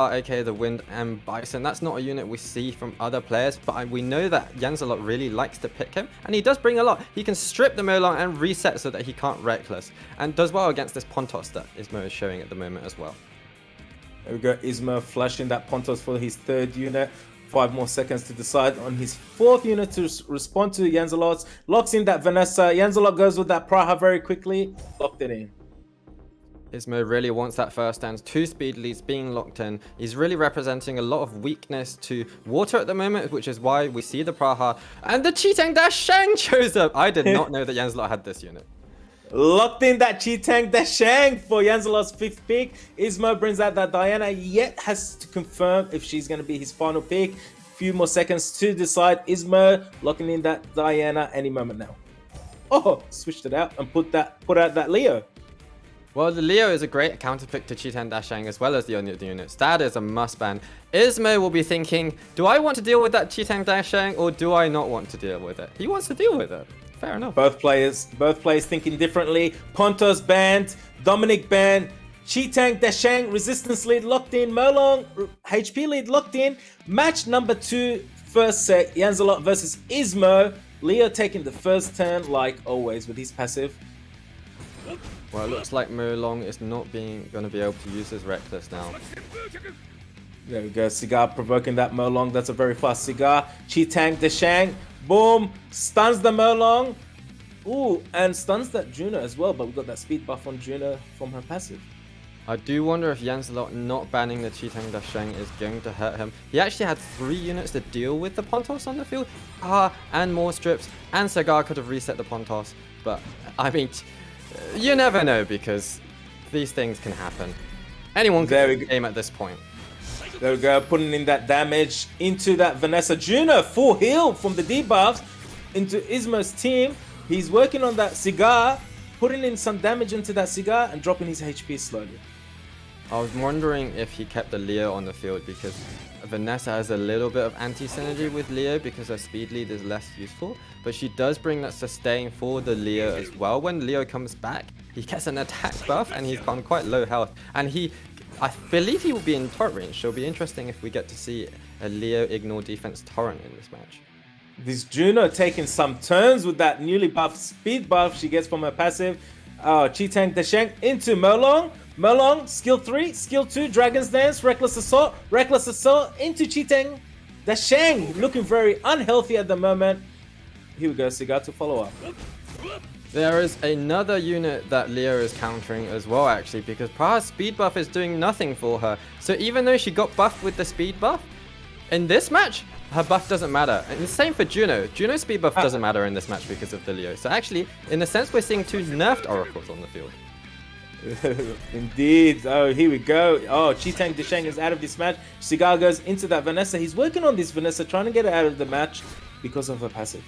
aka the Wind and Bison. That's not a unit we see from other players, but we know that JANZELOT really likes to pick him, and he does bring a lot. He can strip the Molong and reset so that he can't Reckless, and does well against this Pontos that ISMOO is showing at the moment as well. There we go, ISMOO flashing that Pontos for his 3rd unit. 5 more seconds to decide on his 4th unit to respond to JANZELOT's. Locks in that Vanessa. JANZELOT goes with that Praha very quickly. Locked it in. ISMOO really wants that first stand. 2 speed leads being locked in. He's really representing a lot of weakness to water at the moment, which is why we see the Praha. And the Chitang Dashang shows up. I did not know that JANZELOT had this unit. Locked in that Chitang Dashang for JANZELOT's 5th pick. ISMOO brings out that Diana, yet has to confirm if she's going to be his final pick. Few more seconds to decide. ISMOO locking in that Diana any moment now. Oh, switched it out and put out that Leo. Well, the Leo is a great counter pick to Chitang Dashang as well as the other units. That is a must ban. ISMOO will be thinking, do I want to deal with that Chitang Dashang or do I not want to deal with it? He wants to deal with it. Fair enough. Both players thinking differently. Pontos banned, Dominic banned, Chitang Dashang resistance lead locked in, Molong HP lead locked in. Match number 2, first set, JANZELOT versus ISMOO. Leo taking the first turn like always with his passive. Well, it looks like Molong is not going to be able to use his Reckless now. There we go, Cigar provoking that Molong. That's a very fast Cigar. Chitang Dashang, boom, stuns the Molong. Ooh, and stuns that Juno as well, but we got that speed buff on Juno from her passive. I do wonder if JANZELOT not banning the Chitang Dashang is going to hurt him. He actually had 3 units to deal with the Pontos on the field. And more strips, and Cigar could have reset the Pontos, but I mean, you never know because these things can happen. Anyone can win the game at this point. There we go, putting in that damage into that Vanessa. Juno, full heal from the debuffs into ISMOO's team. He's working on that Cigar, putting in some damage into that Cigar and dropping his HP slowly. I was wondering if he kept the Leo on the field because Vanessa has a little bit of anti-synergy with Leo because her speed lead is less useful, but she does bring that sustain for the Leo as well. When Leo comes back, he gets an attack buff and he's on quite low health, and I believe he will be in turret range, so it'll be interesting if we get to see a Leo ignore defense torrent in this match. This Juno taking some turns with that newly buffed speed buff she gets from her passive. Chitang Dashang into Molong. Molong, skill 3, skill 2, Dragon's Dance, Reckless Assault into Chitang Dashang. Looking very unhealthy at the moment. Here we go, Cigar to follow up. There is another unit that Leo is countering as well, actually, because Praha's speed buff is doing nothing for her. So even though she got buffed with the speed buff, in this match, her buff doesn't matter. And the same for Juno. Juno's speed buff doesn't matter in this match because of the Leo. So actually, in a sense, we're seeing 2 nerfed oracles on the field. Indeed. Oh, here we go. Oh, Chitang Dashang is out of this match. Cigar goes into that Vanessa. He's working on this Vanessa, trying to get her out of the match because of her passive.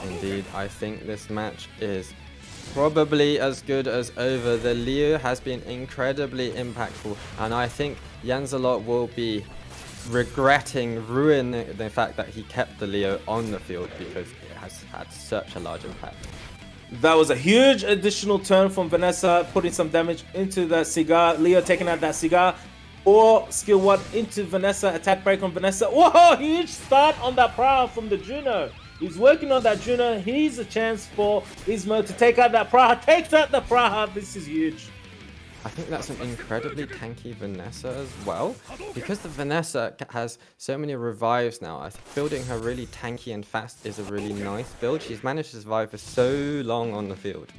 Indeed, I think this match is probably as good as over. The Leo has been incredibly impactful, and I think JANZELOT will be ruining the fact that he kept the Leo on the field because it has had such a large impact. That was a huge additional turn from Vanessa, putting some damage into that Cigar. Leo taking out that Cigar. Or skill 1 into Vanessa, attack break on Vanessa. Whoa, huge start on that Praha from the Juno. He's working on that Juno. Here's a chance for ISMOO to take out that Praha. Takes out the Praha. This is huge. I think that's an incredibly tanky Vanessa as well, because the Vanessa has so many revives now. I think building her really tanky and fast is a really nice build. She's managed to survive for so long on the field.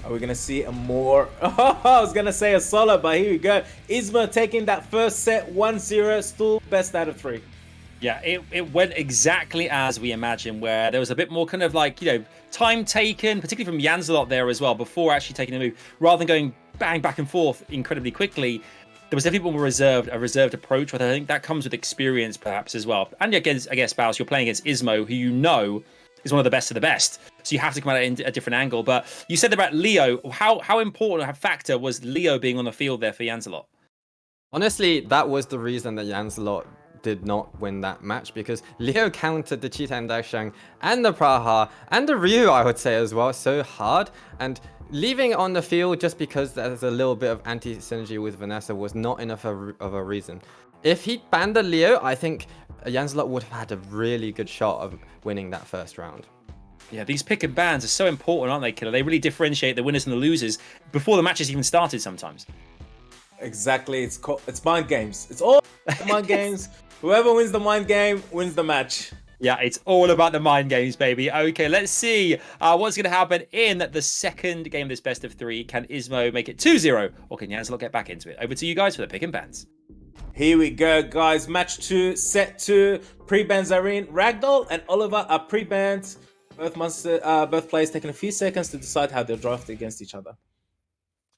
Are we going to see a more... Oh, I was going to say a solo, but here we go. ISMOO taking that first set 1-0, still best out of 3. Yeah, it went exactly as we imagined, where there was a bit more kind of like, time taken, particularly from JANZELOT there as well, before actually taking a move. Rather than going bang back and forth incredibly quickly, there was definitely more a reserved approach, but I think that comes with experience perhaps as well. And I guess, Baus, you're playing against ISMOO, who you know is one of the best of the best. So you have to come at it in a different angle. But you said about Leo, how important a factor was Leo being on the field there for JANZELOT? Honestly, that was the reason that JANZELOT did not win that match because Leo countered the Cheetah and Daishang and the Praha and the Ryu, I would say as well, so hard. And leaving it on the field just because there's a little bit of anti-synergy with Vanessa was not enough of a reason. If he banned the Leo, I think JANZELOT would have had a really good shot of winning that first round. Yeah, these pick and bans are so important, aren't they, Killer? They really differentiate the winners and the losers before the matches even started sometimes. Exactly. It's mind games. It's all mind games. Whoever wins the mind game wins the match. Yeah, it's all about the mind games, baby. Okay, let's see what's going to happen in the second game of this best of three. Can ISMOO make it 2-0 or can JANZELOT get back into it? Over to you guys for the pick and bans. Here we go, guys. Match 2, set 2. Pre-bans are in. Ragdoll and Oliver are pre-bans. Both players taking a few seconds to decide how they'll draft against each other.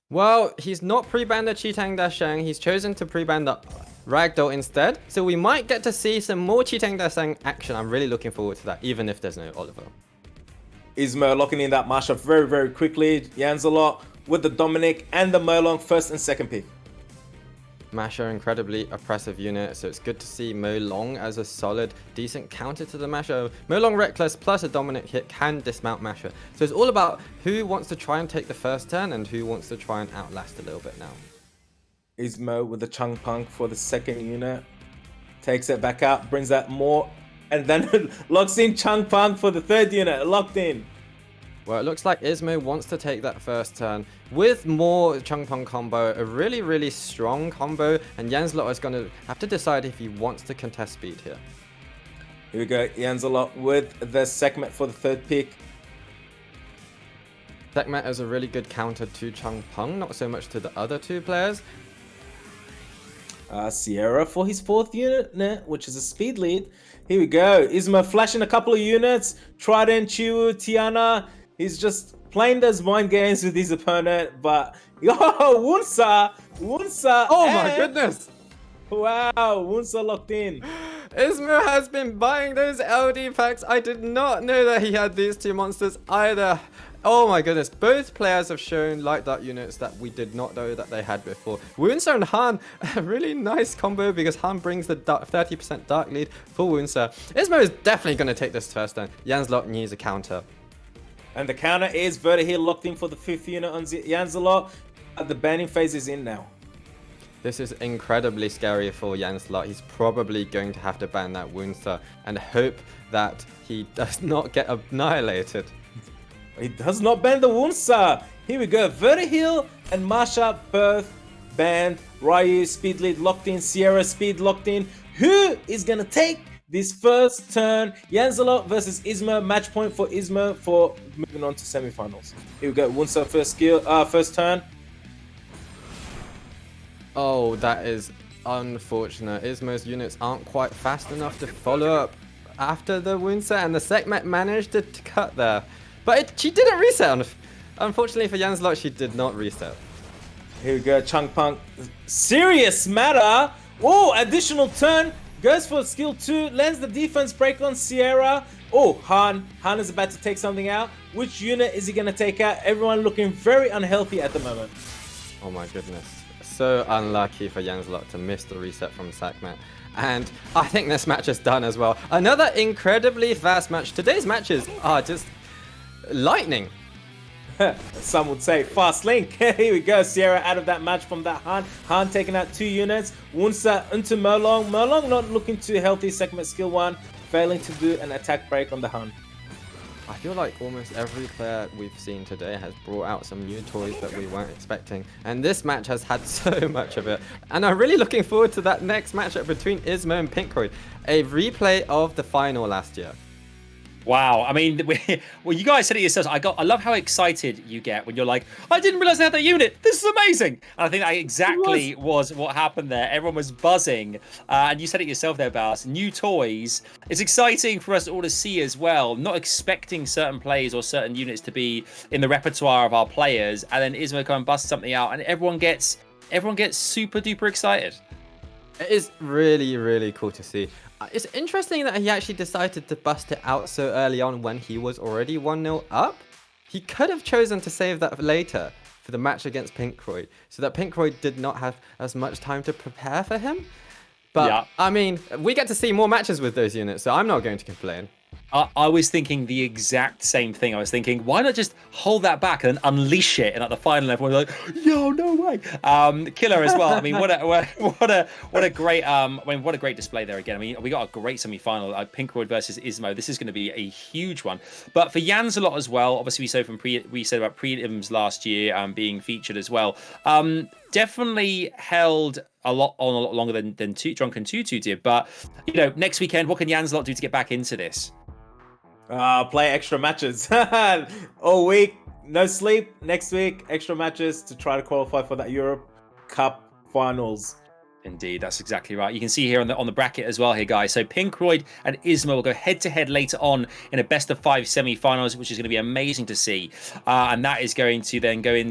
Well, he's not pre-banned the Cheetang Dashang. He's chosen to pre-ban the Ragdoll instead. So we might get to see some more Cheetang Dashang action. I'm really looking forward to that, even if there's no Oliver. ISMOO locking in that matchup very, very quickly. JANZELOT with the Dominic and the Molong first and second pick. Masher, incredibly oppressive unit, so it's good to see Molong as a solid, decent counter to the Masher. Molong Reckless plus a Dominic hit can dismount Masher. So it's all about who wants to try and take the first turn and who wants to try and outlast a little bit now. ISMOO with the Chung Punk for the second unit. Takes it back out, brings that more, and then locks in Chung Punk for the third unit, locked in. Well, it looks like ISMOO wants to take that first turn with more Chung Pong combo, a really, really strong combo, and JANZELOT is going to have to decide if he wants to contest speed here. Here we go, JANZELOT with the Sekhmet for the third pick. Sekhmet is a really good counter to Chung Pong, not so much to the other two players. Sierra for his fourth unit, which is a speed lead. Here we go, ISMOO flashing a couple of units. Trident, Chiwu, Tiana. He's just playing those mind games with his opponent, but yo, Wunsa! Oh my goodness! Wow, Wunsa locked in. ISMOO has been buying those LD packs. I did not know that he had these two monsters either. Oh my goodness, both players have shown light dark units that we did not know that they had before. Wunsa and Han, a really nice combo because Han brings the 30% dark lead for Wunsa. ISMOO is definitely going to take this first turn. JANZELOT needs a counter. And the counter is Vertiheel locked in for the fifth unit on JANZELOT. The banning phase is in now. This is incredibly scary for JANZELOT. He's probably going to have to ban that Wunsa and hope that he does not get annihilated. He does not ban the Wunsa. Here we go. Vertiheel and Masha both banned. Ryu speed lead locked in. Sierra speed locked in. Who is going to take this first turn? JANZELOT versus ISMOO. Match point for ISMOO for moving on to semifinals. Here we go. Wunsa first turn. Oh, that is unfortunate. ISMOO's units aren't quite fast enough to follow up after the Wunsa, and the Sekhmet managed to cut there. But she didn't reset. Unfortunately for JANZELOT, she did not reset. Here we go. Chung Punk. Serious matter. Oh, additional turn. Goes for skill 2. Lands the defense break on Sierra. Oh, Han. Han is about to take something out. Which unit is he going to take out? Everyone looking very unhealthy at the moment. Oh my goodness. So unlucky for JANZELOT to miss the reset from Sekhmet. And I think this match is done as well. Another incredibly fast match. Today's matches are just lightning. Some would say fast link. Here we go. Sierra out of that match from that Han. Han taking out 2 units. Wunsa into Molong. Molong not looking too healthy. Sekhmet skill 1. Failing to do an attack break on the Han. I feel like almost every player we've seen today has brought out some new toys that we weren't expecting. And this match has had so much of it. And I'm really looking forward to that next matchup between ISMOO and Pinkroyd. A replay of the final last year. Wow, I mean, well, you guys said it yourselves. I love how excited you get when you're like, I didn't realize they had that unit. This is amazing. And I think that exactly was what happened there. Everyone was buzzing. And you said it yourself there, Bass. New toys. It's exciting for us all to see as well. Not expecting certain plays or certain units to be in the repertoire of our players. And then ISMOO come and bust something out. And everyone gets super duper excited. It is really, really cool to see. It's interesting that he actually decided to bust it out so early on when he was already 1-0 up. He could have chosen to save that for later for the match against Pinkroyd, so that Pinkroyd did not have as much time to prepare for him. But Yeah. I mean, we get to see more matches with those units, so I'm not going to complain. I was thinking the exact same thing. I was thinking, why not just hold that back and unleash it? And at the final, everyone's like, "Yo, no way!" Killer as well. I mean, what a great what a great display there again. I mean, we got a great semi-final, Pinkroyd versus ISMOO. This is going to be a huge one. But for JANZELOT as well, obviously we said about prelims last year being featured as well. Definitely held a lot longer than Drunken Tutu did. But next weekend, what can JANZELOT do to get back into this? Play extra matches all week, no sleep. Next week, extra matches to try to qualify for that Europe Cup finals. Indeed, that's exactly right. You can see here on the bracket as well here, guys. So Pinkroyd and ISMOO will go head-to-head later on in a best-of-5 semi-finals, which is going to be amazing to see. And that is going to then go into